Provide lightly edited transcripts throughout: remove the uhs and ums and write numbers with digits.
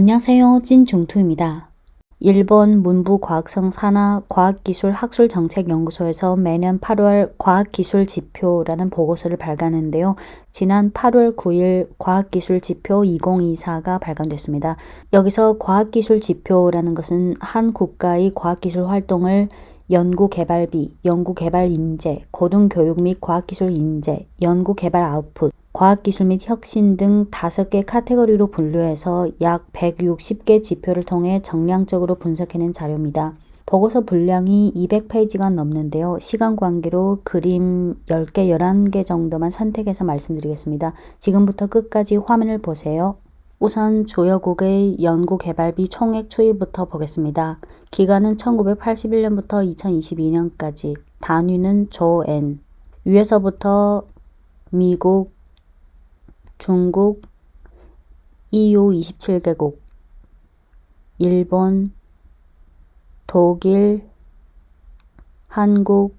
안녕하세요. 찐중투입니다. 일본 문부과학성 산하과학기술학술정책연구소에서 매년 8월 과학기술지표라는 보고서를 발간하는데요. 지난 8월 9일 과학기술지표 2024가 발간됐습니다. 여기서 과학기술지표라는 것은 한 국가의 과학기술 활동을 연구개발비, 연구개발인재, 고등교육 및 과학기술 인재, 연구개발 아웃풋, 과학기술 및 혁신 등 5개 카테고리로 분류해서 약 160개 지표를 통해 정량적으로 분석해낸 자료입니다. 보고서 분량이 200페이지가 넘는데요. 시간 관계로 그림 10개, 11개 정도만 선택해서 말씀드리겠습니다. 지금부터 끝까지 화면을 보세요. 우선 주요국의 연구개발비 총액 추이부터 보겠습니다. 기간은 1981년부터 2022년까지, 단위는 조엔, 위에서부터 미국, 중국, EU 27개국, 일본, 독일, 한국,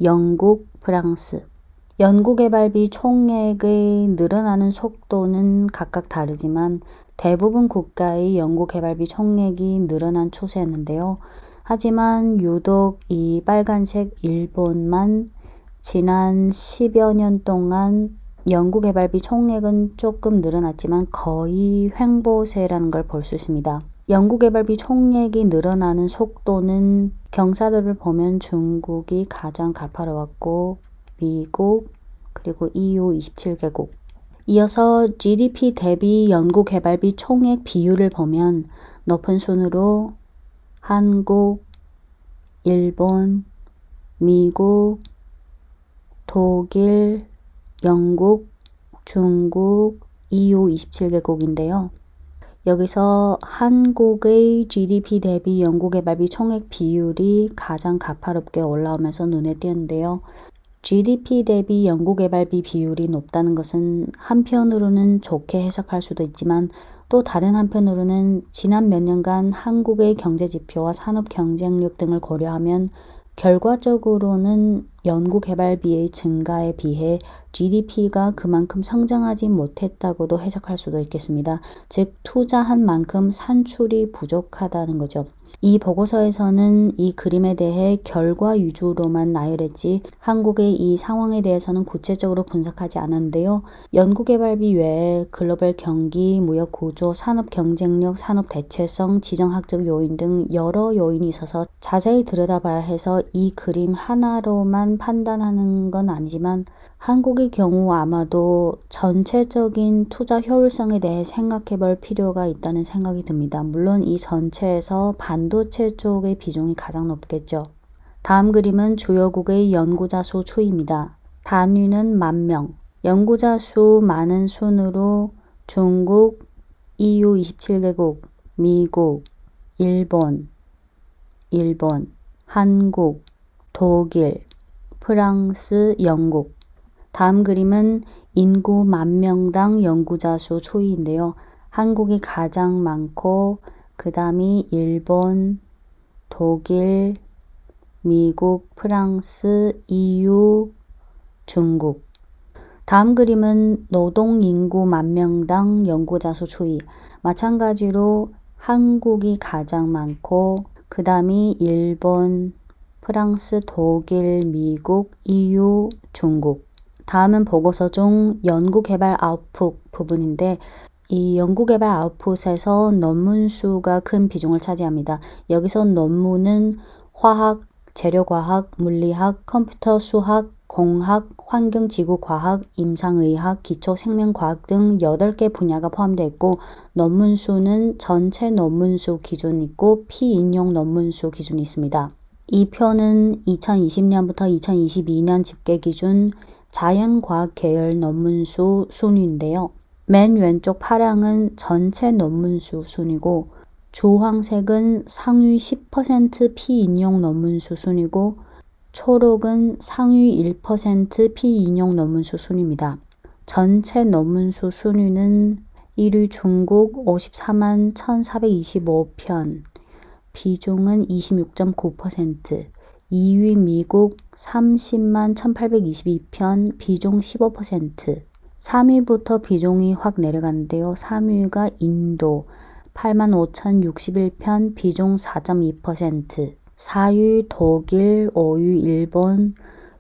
영국, 프랑스. 연구개발비 총액의 늘어나는 속도는 각각 다르지만 대부분 국가의 연구개발비 총액이 늘어난 추세였는데요. 하지만 유독 이 빨간색 일본만 지난 10여 년 동안 연구개발비 총액은 조금 늘어났지만 거의 횡보세라는 걸 볼 수 있습니다. 연구개발비 총액이 늘어나는 속도는 경사도를 보면 중국이 가장 가파르웠고 미국 그리고 EU 27개국. 이어서 GDP 대비 연구개발비 총액 비율을 보면 높은 순으로 한국, 일본, 미국, 독일, 영국, 중국, EU 27개국인데요. 여기서 한국의 GDP 대비 연구개발비 총액 비율이 가장 가파롭게 올라오면서 눈에 띄는데요. GDP 대비 연구개발비 비율이 높다는 것은 한편으로는 좋게 해석할 수도 있지만 또 다른 한편으로는 지난 몇 년간 한국의 경제지표와 산업 경쟁력 등을 고려하면 결과적으로는 연구개발비의 증가에 비해 GDP가 그만큼 성장하지 못했다고도 해석할 수도 있겠습니다. 즉 투자한 만큼 산출이 부족하다는 거죠. 이 보고서에서는 이 그림에 대해 결과 위주로만 나열했지 한국의 이 상황에 대해서는 구체적으로 분석하지 않았는데요. 연구개발비 외에 글로벌 경기, 무역 구조, 산업 경쟁력, 산업 대체성, 지정학적 요인 등 여러 요인이 있어서 자세히 들여다봐야 해서 이 그림 하나로만 판단하는 건 아니지만 한국의 경우 아마도 전체적인 투자 효율성에 대해 생각해 볼 필요가 있다는 생각이 듭니다. 물론 이 전체에서 반도체 쪽의 비중이 가장 높겠죠. 다음 그림은 주요국의 연구자 수 추이입니다. 단위는 만명, 연구자 수 많은 순으로 중국, EU 27개국, 미국, 일본, 한국, 독일, 프랑스, 영국. 다음 그림은 인구 만명당 연구자 수 추이인데요. 한국이 가장 많고 그 다음이 일본, 독일, 미국, 프랑스, EU, 중국. 다음 그림은 노동인구 만명당 연구자 수 추이. 마찬가지로 한국이 가장 많고 그 다음이 일본, 프랑스, 독일, 미국, EU, 중국. 다음은 보고서 중 연구개발 아웃풋 부분인데 이 연구개발 아웃풋에서 논문 수가 큰 비중을 차지합니다. 여기서 논문은 화학, 재료과학, 물리학, 컴퓨터 수학, 공학, 환경지구과학, 임상의학, 기초생명과학 등 8개 분야가 포함되어 있고 논문 수는 전체 논문 수 기준이 있고 피인용 논문 수 기준이 있습니다. 이 표는 2020년부터 2022년 집계 기준 자연과학 계열 논문수 순위인데요. 맨 왼쪽 파랑은 전체 논문수 순위고 주황색은 상위 10% 피인용 논문수 순위고 초록은 상위 1% 피인용 논문수 순위입니다. 전체 논문수 순위는 1위 중국 54만 1425편, 비중은 26.9%, 2위 미국 30만 1822편, 비중 15%, 3위부터 비중이 확 내려갔는데요. 3위가 인도 85,061편 비중 4.2%, 4위 독일, 5위 일본,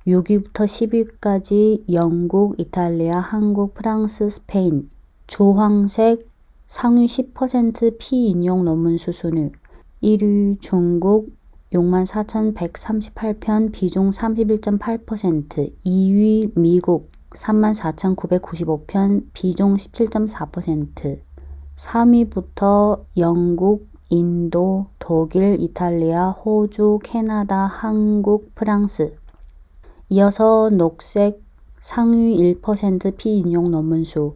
6위부터 10위까지 영국, 이탈리아, 한국, 프랑스, 스페인. 주황색 상위 10% 피인용 논문 수순위. 1위 중국 64,138편 비중 31.8%, 2위 미국 34,995편 비중 17.4%, 3위부터 영국, 인도, 독일, 이탈리아, 호주, 캐나다, 한국, 프랑스. 이어서 녹색 상위 1% 피인용 논문수.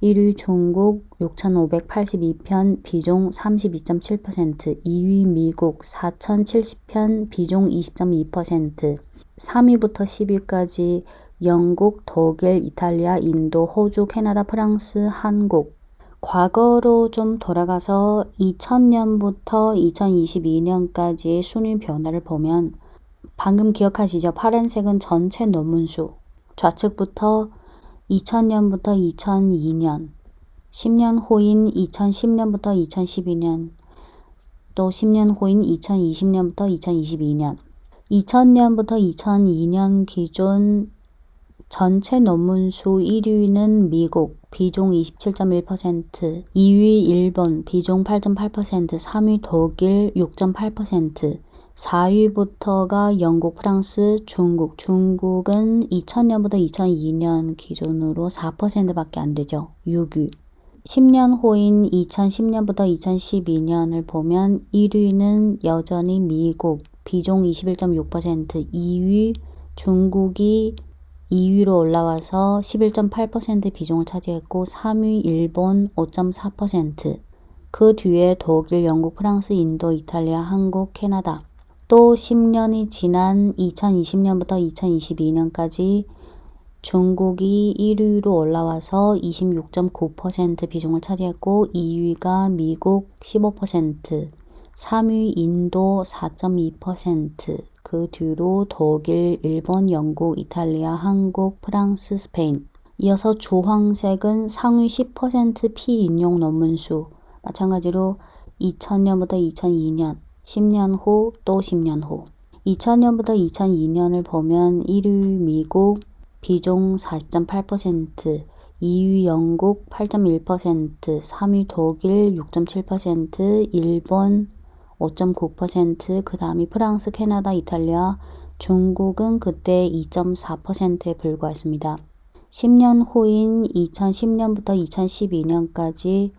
1위 중국 6,582편 비중 32.7%, 2위 미국 4,070편 비중 20.2%, 3위부터 10위까지 영국, 독일, 이탈리아, 인도, 호주, 캐나다, 프랑스, 한국. 과거로 좀 돌아가서 2000년부터 2022년까지의 순위 변화를 보면 방금 기억하시죠? 파란색은 전체 논문수. 좌측부터 2000년부터 2002년, 10년 후인 2010년부터 2012년, 또 10년 후인 2020년부터 2022년. 2000년부터 2002년 기준 전체 논문수 1위는 미국, 비중 27.1%, 2위 일본, 비중 8.8%, 3위 독일 6.8%, 4위부터가 영국, 프랑스, 중국. 중국은 2000년부터 2002년 기준으로 4%밖에 안 되죠. 6위. 10년 후인 2010년부터 2012년을 보면 1위는 여전히 미국, 비중 21.6%, 2위 중국이 2위로 올라와서 11.8% 비중을 차지했고 3위 일본 5.4%, 그 뒤에 독일, 영국, 프랑스, 인도, 이탈리아, 한국, 캐나다. 또 10년이 지난 2020년부터 2022년까지 중국이 1위로 올라와서 26.9% 비중을 차지했고 2위가 미국 15%, 3위 인도 4.2%, 그 뒤로 독일, 일본, 영국, 이탈리아, 한국, 프랑스, 스페인. 이어서 주황색은 상위 10% 피인용 논문수. 마찬가지로 2000년부터 2002년, 10년 후, 또 10년 후. 2000년부터 2002년을 보면 1위 미국, 비중 40.8%, 2위 영국 8.1%, 3위 독일 6.7%, 일본 5.9%, 그 다음이 프랑스, 캐나다, 이탈리아, 중국은 그때 2.4%에 불과했습니다. 10년 후인 2010년부터 2012년까지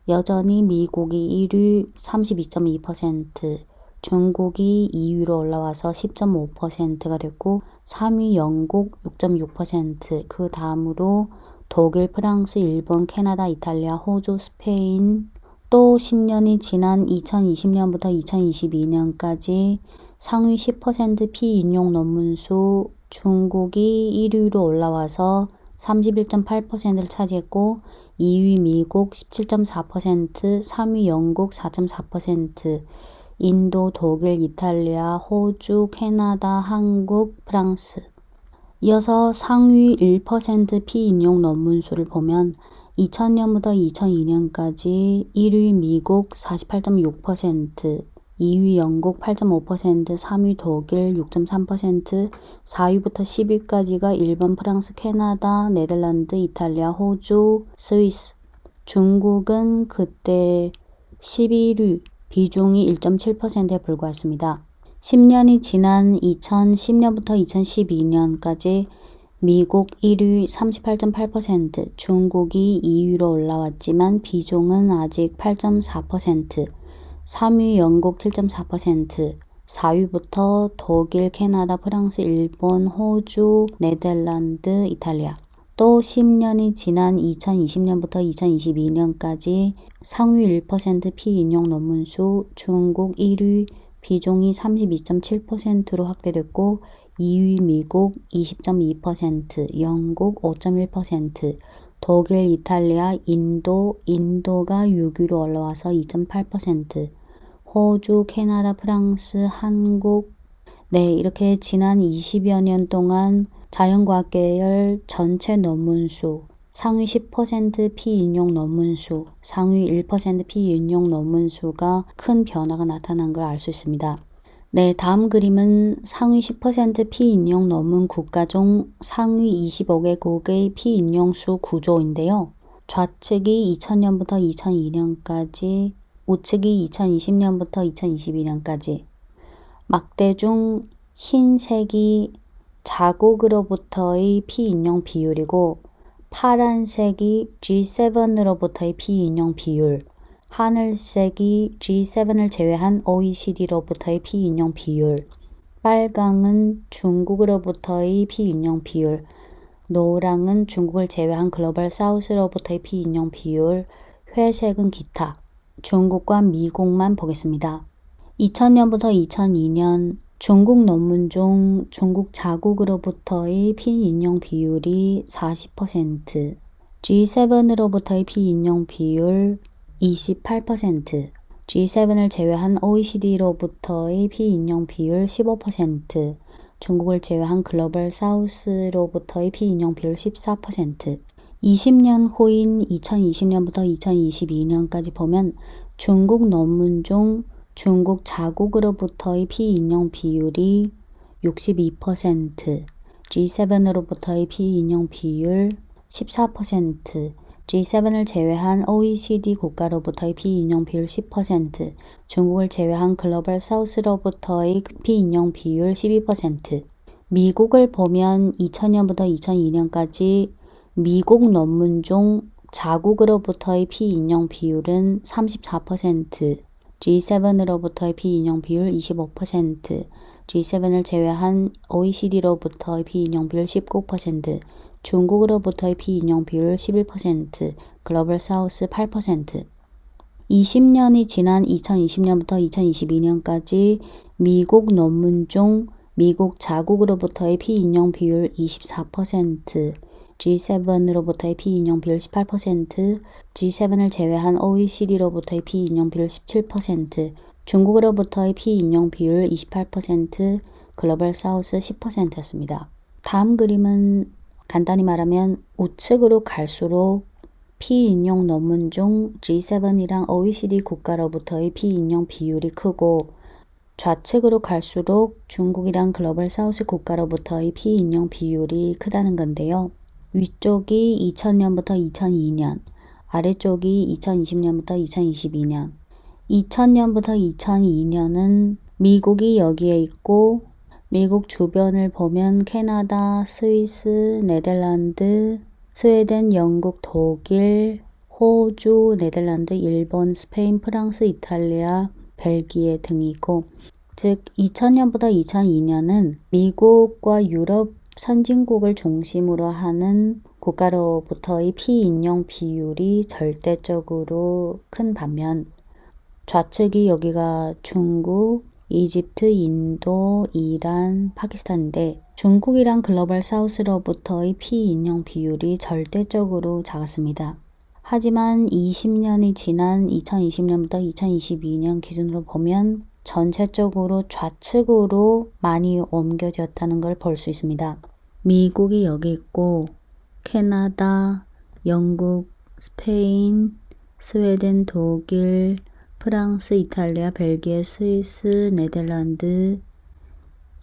여전히 미국이 1위 32.2%, 중국이 2위로 올라와서 10.5%가 됐고 3위 영국 6.6%, 그 다음으로 독일, 프랑스, 일본, 캐나다, 이탈리아, 호주, 스페인. 또 10년이 지난 2020년부터 2022년까지 상위 10% 피인용 논문수 중국이 1위로 올라와서 31.8%를 차지했고 2위 미국 17.4%, 3위 영국 4.4%, 인도, 독일, 이탈리아, 호주, 캐나다, 한국, 프랑스. 이어서 상위 1% 피인용 논문수를 보면 2000년부터 2002년까지 1위 미국 48.6%, 2위 영국 8.5%, 3위 독일 6.3%, 4위부터 10위까지가 일본, 프랑스, 캐나다, 네덜란드, 이탈리아, 호주, 스위스. 중국은 그때 11위, 비중이 1.7%에 불과했습니다. 10년이 지난 2010년부터 2012년까지 미국 1위 38.8%, 중국이 2위로 올라왔지만 비중은 아직 8.4%, 3위 영국 7.4%, 4위부터 독일, 캐나다, 프랑스, 일본, 호주, 네덜란드, 이탈리아. 또 10년이 지난 2020년부터 2022년까지 상위 1% 피인용 논문수 중국 1위 비중이 32.7%로 확대됐고 2위 미국 20.2%, 영국 5.1%, 독일, 이탈리아, 인도가 6위로 올라와서 2.8%, 호주, 캐나다, 프랑스, 한국. 네, 이렇게 지난 20여 년 동안 자연과학 계열 전체 논문수 상위 10% 피인용 논문 수, 상위 1% 피인용 논문 수가 큰 변화가 나타난 걸 알 수 있습니다. 네, 다음 그림은 상위 10% 피인용 논문 국가 중 상위 25개국의 피인용 수 구조인데요. 좌측이 2000년부터 2002년까지, 우측이 2020년부터 2022년까지. 막대 중 흰색이 자국으로부터의 피인용 비율이고 파란색이 G7으로부터의 피인용 비율, 하늘색이 G7을 제외한 OECD로부터의 피인용 비율, 빨강은 중국으로부터의 피인용 비율, 노랑은 중국을 제외한 글로벌 사우스로부터의 피인용 비율, 회색은 기타. 중국과 미국만 보겠습니다. 2000년부터 2002년 중국 논문 중 중국 자국으로부터의 피인용 비율이 40%, G7으로부터의 피인용 비율 28%, G7을 제외한 OECD로부터의 피인용 비율 15%, 중국을 제외한 글로벌 사우스로부터의 피인용 비율 14%. 20년 후인 2020년부터 2022년까지 보면 중국 논문 중 중국 자국으로부터의 피인용 비율이 62%, G7으로부터의 피인용 비율 14%, G7을 제외한 OECD 국가로부터의 피인용 비율 10%, 중국을 제외한 글로벌 사우스로부터의 피인용 비율 12%. 미국을 보면 2000년부터 2002년까지 미국 논문 중 자국으로부터의 피인용 비율은 34%, G7으로부터의 피인용 비율 25%, G7을 제외한 OECD로부터의 피인용 비율 19%, 중국으로부터의 피인용 비율 11%, 글로벌 사우스 8%. 20년이 지난 2020년부터 2022년까지 미국 논문 중 미국 자국으로부터의 피인용 비율 24%, G7으로부터의 피인용 비율 18%, G7을 제외한 OECD로부터의 피인용 비율 17%, 중국으로부터의 피인용 비율 28%, 글로벌 사우스 10%였습니다. 다음 그림은 간단히 말하면 우측으로 갈수록 피인용 논문 중 G7이랑 OECD 국가로부터의 피인용 비율이 크고 좌측으로 갈수록 중국이랑 글로벌 사우스 국가로부터의 피인용 비율이 크다는 건데요. 위쪽이 2000년부터 2002년, 아래쪽이 2020년부터 2022년. 2000년부터 2002년은 미국이 여기에 있고 미국 주변을 보면 캐나다, 스위스, 네덜란드, 스웨덴, 영국, 독일, 호주, 네덜란드, 일본, 스페인, 프랑스, 이탈리아, 벨기에 등이 있고 즉 2000년부터 2002년은 미국과 유럽 선진국을 중심으로 하는 국가로부터의 피인용 비율이 절대적으로 큰 반면 좌측이 여기가 중국, 이집트, 인도, 이란, 파키스탄인데 중국이랑 글로벌 사우스로부터의 피인용 비율이 절대적으로 작았습니다. 하지만 20년이 지난 2020년부터 2022년 기준으로 보면 전체적으로 좌측으로 많이 옮겨졌다는 걸 볼 수 있습니다. 미국이 여기 있고 캐나다, 영국, 스페인, 스웨덴, 독일, 프랑스, 이탈리아, 벨기에, 스위스, 네덜란드,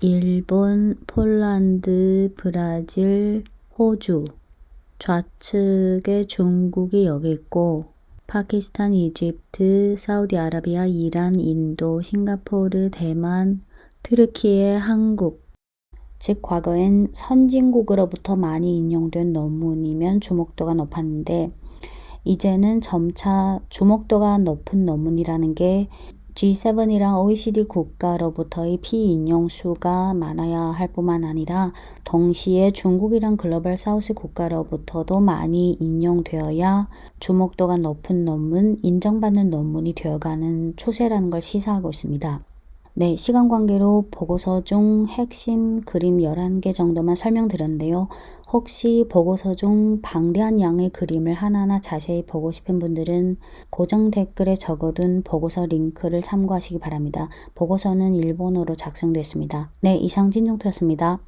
일본, 폴란드, 브라질, 호주. 좌측에 중국이 여기 있고 파키스탄, 이집트, 사우디아라비아, 이란, 인도, 싱가포르, 대만, 트르키예, 한국. 즉 과거엔 선진국으로부터 많이 인용된 논문이면 주목도가 높았는데 이제는 점차 주목도가 높은 논문이라는 게 G7이랑 OECD 국가로부터의 피인용 수가 많아야 할 뿐만 아니라 동시에 중국이랑 글로벌 사우스 국가로부터도 많이 인용되어야 주목도가 높은 논문, 인정받는 논문이 되어가는 추세라는 걸 시사하고 있습니다. 네, 시간 관계로 보고서 중 핵심 그림 11개 정도만 설명드렸는데요. 혹시 보고서 중 방대한 양의 그림을 하나하나 자세히 보고 싶은 분들은 고정 댓글에 적어둔 보고서 링크를 참고하시기 바랍니다. 보고서는 일본어로 작성됐습니다. 네, 이상 진종토였습니다.